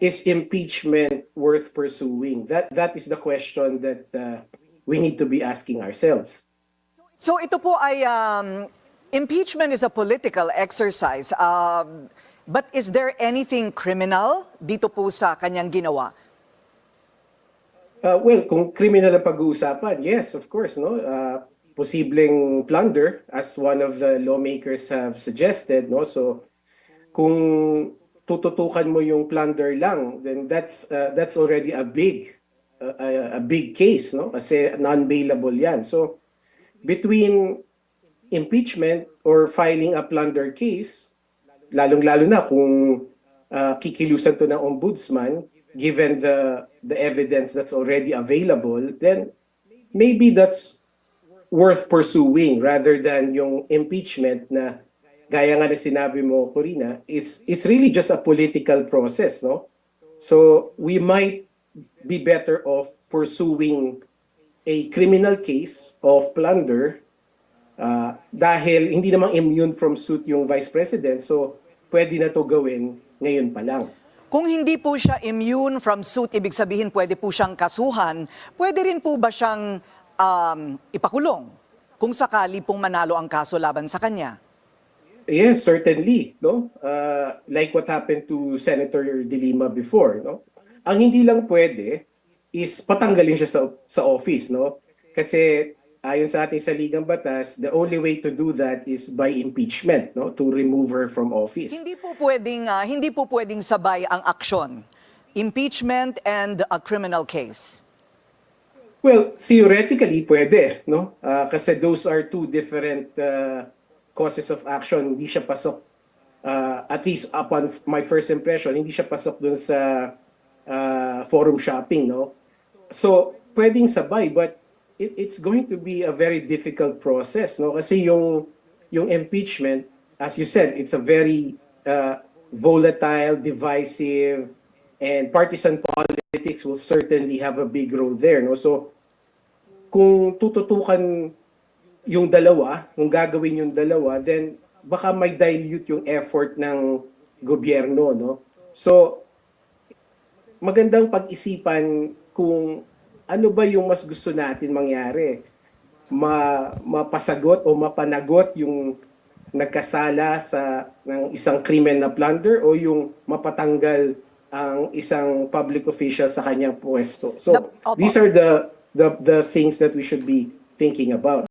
is impeachment worth pursuing? That is the question that we need to be asking ourselves. So ito po ay impeachment is a political exercise. But is there anything criminal dito po sa kanyang ginawa? Well, kung criminal ang pag-uusapan, yes, of course, no. Posibleng plunder, as one of the lawmakers have suggested, no. So, kung tututukan mo yung plunder lang, then that's already a big case, no. Kasi non-bailable yan. So, between impeachment or filing a plunder case, lalong-lalo na kung kikilusan to ng ombudsman, given the evidence that's already available, then maybe that's worth pursuing rather than yung impeachment na, gaya nga na sinabi mo, Corina, is really just a political process, no? So we might be better off pursuing a criminal case of plunder dahil hindi namang immune from suit yung Vice President, so pwede na to gawin ngayon pa lang. Kung hindi po siya immune from suit, ibig sabihin pwede po siyang kasuhan, pwede rin po ba siyang ipakulong kung sakali pong manalo ang kaso laban sa kanya? Yes, certainly, no? Like what happened to Senator De Lima before, no? Ang hindi lang pwede is patanggalin siya sa office, no? Kasi ayon sa ating saligang batas, the only way to do that is by impeachment, no? To remove her from office. Hindi po pwedeng sabay ang aksyon. Impeachment and a criminal case. Well, theoretically pwede, no? Kasi those are two different causes of action. Hindi siya pasok, at least upon my first impression, hindi siya pasok dun sa forum shopping, no? So, pwedeng sabay, but it's going to be a very difficult process, no? Kasi yung impeachment, as you said, it's a very volatile, divisive, and partisan politics will certainly have a big role there, no? So kung tututukan yung dalawa, kung gagawin yung dalawa, then baka may dilute yung effort ng gobyerno, no? So magandang pag-isipan kung ano ba yung mas gusto natin mangyari? Mapasagot o mapanagot yung nagkasala ng isang krimen na plunder o yung mapatanggal ang isang public official sa kanyang pwesto. So these are the things that we should be thinking about.